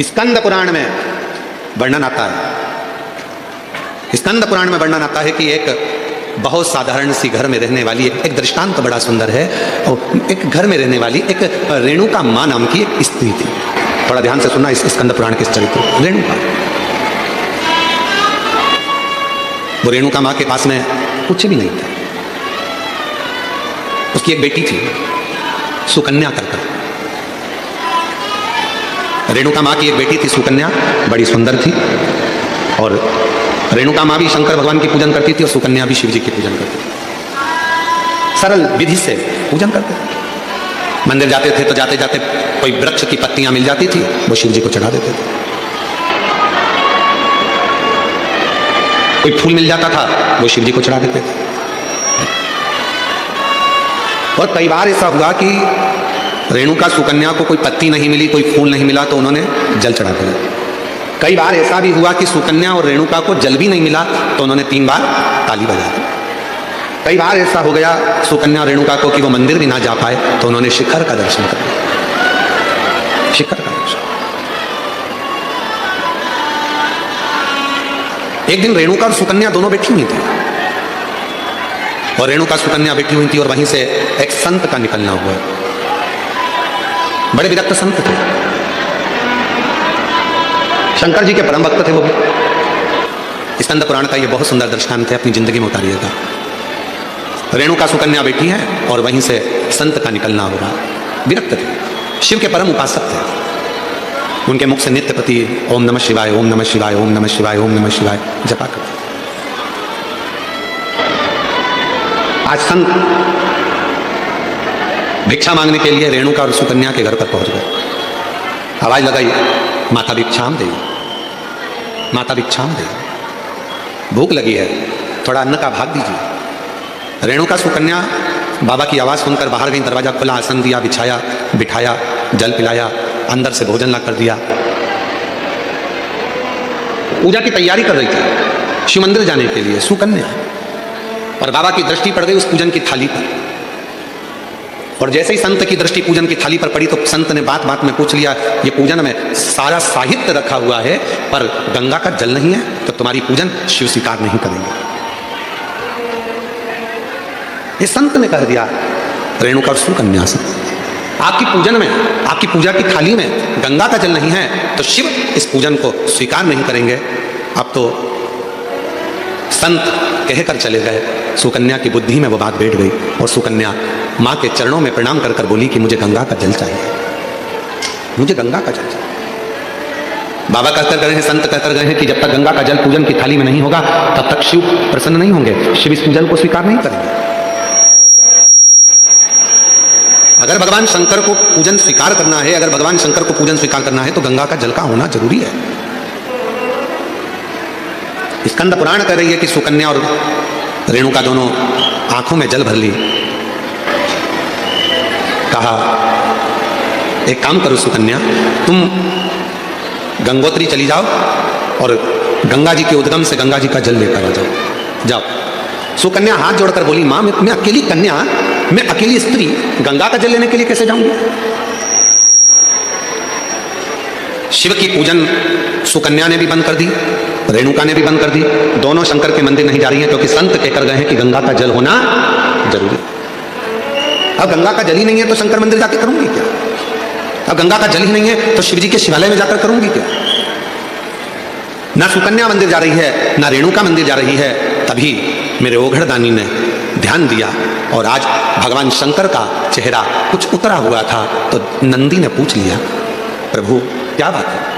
स्कंद पुराण में वर्णन आता है, स्कंद पुराण में वर्णन आता है कि एक बहुत साधारण सी घर में रहने वाली एक दृष्टांत बड़ा सुंदर है। और एक घर में रहने वाली एक रेणुका माँ नाम की एक स्त्री थी। थोड़ा ध्यान से सुनना इस स्कंद पुराण के चरित्र। रेणुका, वो रेणुका माँ के पास में कुछ भी नहीं था। उसकी एक बेटी थी सुकन्या कर। रेणुका माँ की एक बेटी थी सुकन्या, बड़ी सुंदर थी। और रेणुका माँ भी शंकर भगवान की पूजन करती थी और सुकन्या भी शिव जी की पूजन करती थी। सरल विधि से पूजन करते थे। मंदिर जाते थे तो जाते जाते कोई वृक्ष की पत्तियां मिल जाती थी, वो शिव जी को चढ़ा देते थे। कोई फूल मिल जाता था, वो शिव जी को चढ़ा देते थे। और कई बार ऐसा हुआ कि रेणुका सुकन्या को कोई पत्ती नहीं मिली, कोई फूल नहीं मिला, तो उन्होंने जल चढ़ा दिया। कई बार ऐसा भी हुआ कि सुकन्या और रेणुका को जल भी नहीं मिला, तो उन्होंने 3 बार ताली बजा दी। कई बार ऐसा हो गया सुकन्या और रेणुका को कि वो मंदिर भी ना जा पाए, तो उन्होंने शिखर का दर्शन कर लिया। शिखर का दर्शन। एक दिन रेणुका और सुकन्या दोनों बैठी हुई थी, और रेणुका सुकन्या बैठी हुई थी, और वहीं से एक संत का निकलना हुआ। बड़े विरक्त संत थे, शंकर जी के परम भक्त थे वो भी। स्कंद पुराण का ये बहुत सुंदर दृष्टांत है, अपनी जिंदगी में उतारिएगा। रेणुका सुकन्या बैठी है और वहीं से संत का निकलना हो रहा। विरक्त थे, शिव के परम उपासक थे। उनके मुख से नित्य प्रति ओम नमः शिवाय, ओम नमः शिवाय, ओम नमः शिवाय, ओम नमः शिवाय जपा करते। आज संत भिक्षा मांगने के लिए रेणुका और सुकन्या के घर पर पहुंच गए। आवाज लगाई, माता भिक्षाम दे, माता भिक्षाम दे, भूख लगी है, थोड़ा अन्न का भाग दीजिए। रेणुका सुकन्या बाबा की आवाज सुनकर बाहर गई। दरवाजा खुला, आसन दिया, बिछाया, बिठाया, जल पिलाया, अंदर से भोजन ला कर दिया। पूजा की तैयारी कर रही थी शिव मंदिर जाने के लिए सुकन्या, और बाबा की दृष्टि पड़ गई उस पूजन की थाली पर। और जैसे ही संत की दृष्टि पूजन की थाली पर पड़ी, तो संत ने बात बात में पूछ लिया, ये पूजन में सारा साहित्य रखा हुआ है, पर गंगा का जल नहीं है, तो तुम्हारी पूजन शिव स्वीकार नहीं करेंगे। ये संत ने कह दिया रेणुका और सुकन्या से, आपकी पूजन में, आपकी पूजा की थाली में गंगा का जल नहीं है, तो शिव इस पूजन को स्वीकार नहीं करेंगे। अब तो संत कहकर चले गए। सुकन्या की बुद्धि में वो बात बैठ गई, और सुकन्या माँ के चरणों में प्रणाम कर कर बोली कि मुझे गंगा का जल चाहिए, मुझे गंगा का जल चाहिए। बाबा कहकर गए हैं, संत कहकर गए हैं कि जब तक गंगा का जल पूजन की थाली में नहीं होगा, तब तक शिव प्रसन्न नहीं होंगे, शिव इस पूजन को स्वीकार नहीं करेंगे। अगर भगवान शंकर को पूजन स्वीकार करना है, अगर भगवान शंकर को पूजन स्वीकार करना है, तो गंगा का जल का होना जरूरी है। स्कंद पुराण कह रही है कि सुकन्या और रेणुका दोनों आंखों में जल भर ली। कहा, एक काम करो सुकन्या, तुम गंगोत्री चली जाओ और गंगा जी के उद्गम से गंगा जी का जल लेकर आ जाओ। जाओ। सुकन्या हाथ जोड़कर बोली, मां मैं अकेली कन्या, मैं अकेली स्त्री गंगा का जल लेने के लिए कैसे जाऊंगी? शिव की पूजन सुकन्या ने भी बंद कर दी, रेणुका ने भी बंद कर दी। दोनों शंकर के मंदिर नहीं जा रही हैं, क्योंकि संत कहकर गए हैं कि गंगा का जल होना जरूरी। अब गंगा का जल ही नहीं है तो शंकर मंदिर जाकर करूंगी क्या? अब गंगा का जल ही नहीं है तो शिव जी के शिवालय में जाकर करूंगी क्या? ना सुकन्या मंदिर जा रही है, ना रेणुका मंदिर जा रही है। तभी मेरे ओघड़दानी ने ध्यान दिया, और आज भगवान शंकर का चेहरा कुछ उतरा हुआ था, तो नंदी ने पूछ लिया, प्रभु क्या बात है?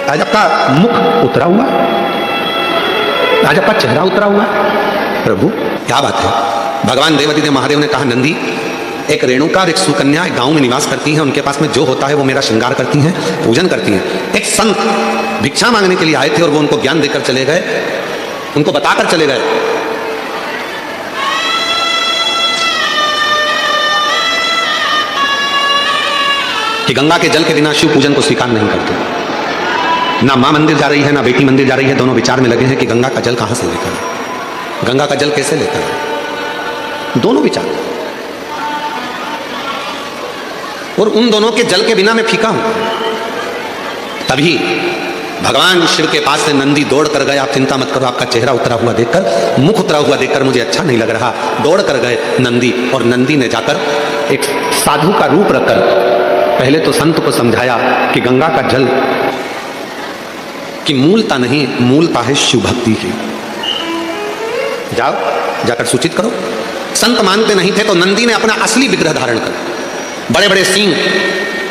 आज आपका मुख उतरा हुआ, आज आपका चेहरा उतरा हुआ, प्रभु क्या बात है? भगवान देवादिदेव महादेव ने कहा, नंदी, एक रेणुका और एक सुकन्या एक गांव में निवास करती हैं, उनके पास में जो होता है वो मेरा श्रृंगार करती हैं, पूजन करती हैं। एक संत भिक्षा मांगने के लिए आए थे, और वो उनको ज्ञान देकर चले गए, उनको बताकर चले गए कि गंगा के जल के बिना शिव पूजन को स्वीकार नहीं करते। ना मां मंदिर जा रही है, ना बेटी मंदिर जा रही है, दोनों विचार में लगे हैं कि गंगा का जल कहां से लेकर है, गंगा का जल कैसे लेकर है, दोनों विचार। और उन दोनों के जल के बिना मैं फीका हूं। तभी भगवान शिव के पास से नंदी दौड़ कर गए। आप चिंता मत करो, आपका चेहरा उतरा हुआ देखकर, मुख उतरा हुआ देखकर मुझे अच्छा नहीं लग रहा। दौड़ कर गए नंदी, और नंदी ने जाकर एक साधु का रूप रखकर पहले तो संत को समझाया कि गंगा का जल की मूलता नहीं, मूलता है शिव भक्ति की। जाओ जाकर सूचित करो। संत मानते नहीं थे तो नंदी ने अपना असली विग्रह धारण कर, बड़े बड़े सींग,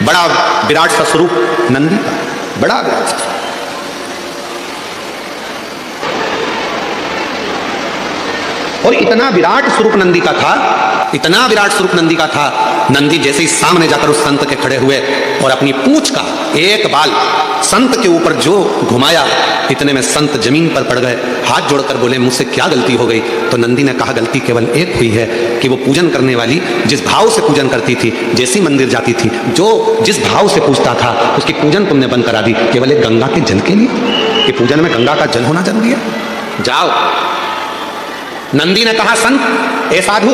बड़ा विराट सा स्वरूप नंदी का, बड़ा विराट सा। और इतना विराट स्वरूप नंदी का था, इतना विराट स्वरूप नंदी का था। नंदी जैसे ही सामने जाकर उस संत के खड़े हुए और अपनी पूंछ का एक बाल संत के ऊपर जो घुमाया, इतने में संत जमीन पर पड़ गए। हाथ जोड़कर बोले, मुझसे क्या गलती हो गई? तो नंदी ने कहा, गलती केवल एक हुई है कि वो पूजन करने वाली जिस भाव से पूजन करती थी, जैसी मंदिर जाती थी, जो जिस भाव से पूजता था, उसकी पूजन तुमने बंद करा दी, केवल एक गंगा के जल के लिए। कि पूजन में गंगा का जल होना जरूरी है। जाओ। नंदी ने कहा, संत, ए साधु,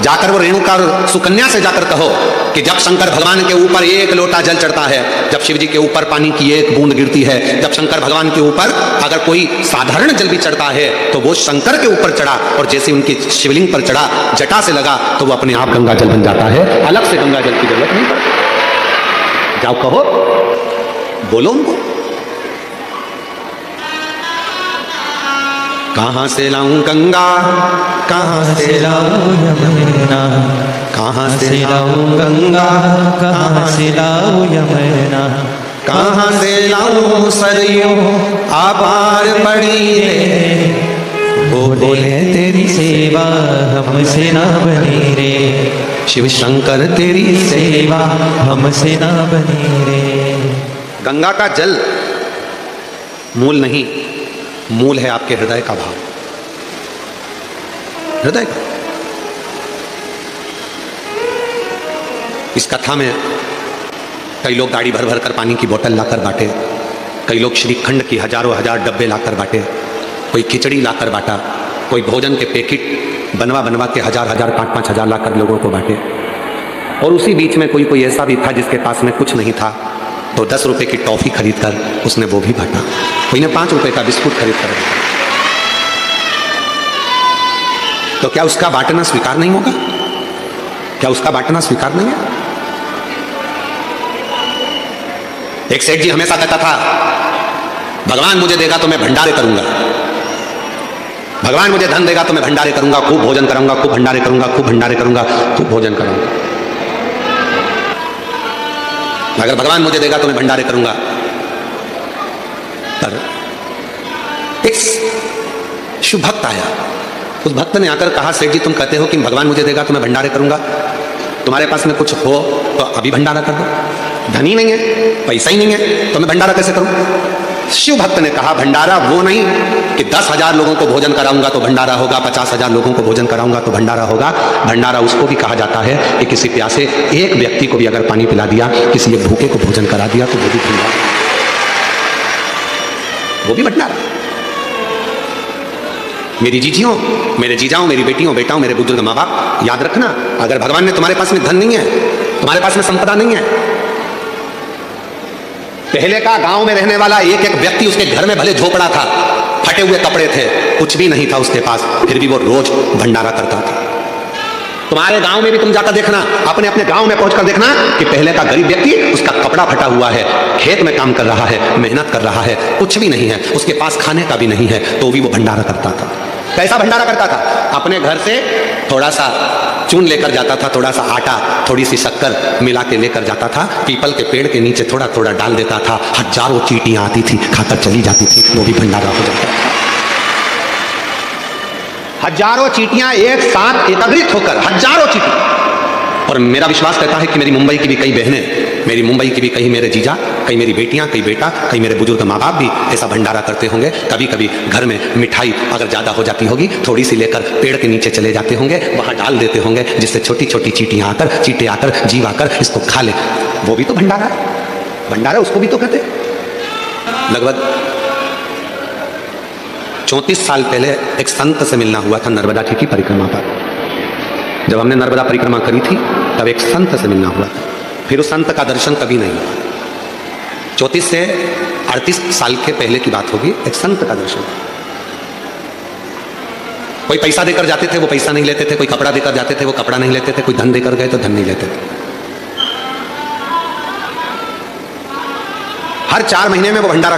जाकर वो रेणुका और सुकन्या से जाकर कहो कि जब शंकर भगवान के ऊपर एक लोटा जल चढ़ता है, जब शिव जी के ऊपर पानी की एक बूंद गिरती है, जब शंकर भगवान के ऊपर अगर कोई साधारण जल भी चढ़ता है तो वो शंकर के ऊपर चढ़ा, और जैसे उनकी शिवलिंग पर चढ़ा, जटा से लगा, तो वो अपने आप गंगा जल बन जाता है, अलग से गंगा जल की जरूरत नहीं पड़ती। जाओ कहो, बोलो उनको। कहाँ से लाऊं गंगा, कहाँ से लाऊं यमुना, कहाँ से लाऊं गंगा, कहाँ से लाऊं यमुना, कहाँ से लाऊं सरयू अपार पड़ी रे। वो बोले, तेरी सेवा हमसे ना बनी रे, शिव शंकर तेरी सेवा हमसे ना बनी रे। गंगा का जल मूल नहीं, मूल है आपके हृदय का भाव, हृदय का। इस कथा में कई लोग गाड़ी भर भर कर पानी की बोतल लाकर बांटे, कई लोग श्रीखंड की हजारों हजार डब्बे लाकर बांटे, कोई खिचड़ी लाकर बांटा, कोई भोजन के पैकेट बनवा बनवा के हजार हजार 5-5 हजार लाकर लोगों को बांटे। और उसी बीच में कोई ऐसा भी था जिसके पास में कुछ नहीं था, तो 10 रुपए की टॉफी खरीद कर उसने वो भी बांटा, कोई ने 5 रुपए का बिस्कुट खरीद कर। तो क्या उसका बांटना स्वीकार नहीं होगा? क्या उसका बांटना स्वीकार नहीं है? एक सेठ जी हमेशा कहता था, भगवान मुझे देगा तो मैं भंडारे करूंगा, भगवान मुझे धन देगा तो मैं भंडारे करूंगा, खूब भोजन करूंगा, खूब भंडारे करूंगा, खूब भंडारे करूंगा, खूब भोजन करूंगा। अगर भगवान मुझे देगा तो मैं भंडारे करूंगा। पर एक शुभ भक्त आया, उस भक्त ने आकर कहा, सेठ जी तुम कहते हो कि भगवान मुझे देगा तो मैं भंडारे करूंगा, तुम्हारे पास में कुछ हो तो अभी भंडारा कर दो। धनी नहीं है, पैसा ही नहीं है, तो मैं भंडारा कैसे करूं? शिव भक्त ने कहा, भंडारा वो नहीं कि 10,000 लोगों को भोजन कराऊंगा तो भंडारा होगा, 50,000 लोगों को भोजन कराऊंगा तो भंडारा होगा। भंडारा उसको भी कहा जाता है कि किसी प्यासे एक व्यक्ति को भी अगर पानी पिला दिया, किसी एक भूखे को भोजन करा दिया, तो वो भी भंडारा, वो भी भंडारा। मेरी जीजियों, मेरे जीजाओं, मेरी बेटियों, बेटाओं, मेरे बुजुर्ग माँ बाप, याद रखना, अगर भगवान ने तुम्हारे पास में धन नहीं है, तुम्हारे पास में संपदा नहीं है, पहले का गांव में रहने वाला एक एक व्यक्ति, उसके घर में भले झोपड़ा था, फटे हुए कपड़े थे, कुछ भी नहीं था उसके पास, फिर भी वो रोज भंडारा करता था। तुम्हारे गांव में भी तुम जाकर देखना, अपने अपने गांव में पहुंचकर देखना कि पहले का गरीब व्यक्ति, उसका कपड़ा फटा हुआ है, खेत में काम कर रहा है, मेहनत कर रहा है, कुछ भी नहीं है, उसके पास खाने का भी नहीं है, तो भी वो भंडारा करता था। कैसा भंडारा करता था? अपने घर से थोड़ा सा चून लेकर जाता था, थोड़ा सा आटा, थोड़ी सी शक्कर मिला के लेकर जाता था, पीपल के पेड़ के नीचे थोड़ा थोड़ा डाल देता था, हजारों चींटियां आती थी, खाकर चली जाती थी, वो भी भंडारा हो जाता था। हजारों चींटियां एक साथ एकत्रित होकर, हजारों चींटियां। और मेरा विश्वास कहता है कि मेरी मुंबई की भी कई बहनें, मेरी मुंबई की भी कई मेरे जीजा, कई मेरी बेटियां, कई बेटा, कई मेरे बुजुर्ग माँ बाप भी ऐसा भंडारा करते होंगे। कभी कभी घर में मिठाई अगर ज़्यादा हो जाती होगी, थोड़ी सी लेकर पेड़ के नीचे चले जाते होंगे, वहाँ डाल देते होंगे, जिससे छोटी छोटी चींटियाँ आकर, चींटे आकर, जीव आकर इसको खा ले। वो भी तो भंडारा है, भंडारा उसको भी तो कहते। लगभग 34 साल पहले एक संत से मिलना हुआ था नर्मदा जी की परिक्रमा पर। जब हमने नर्मदा परिक्रमा करी थी, तब एक संत से मिलना हुआ था, फिर उस संत का दर्शन कभी नहीं हुआ। 34 से 38 साल के पहले की बात होगी, एक संत का दर्शन। कोई पैसा देकर जाते थे वो पैसा नहीं लेते थे, कोई कपड़ा देकर जाते थे वो कपड़ा नहीं लेते थे, कोई धन देकर गए तो धन नहीं लेते थे। हर 4 महीने में वो भंडारा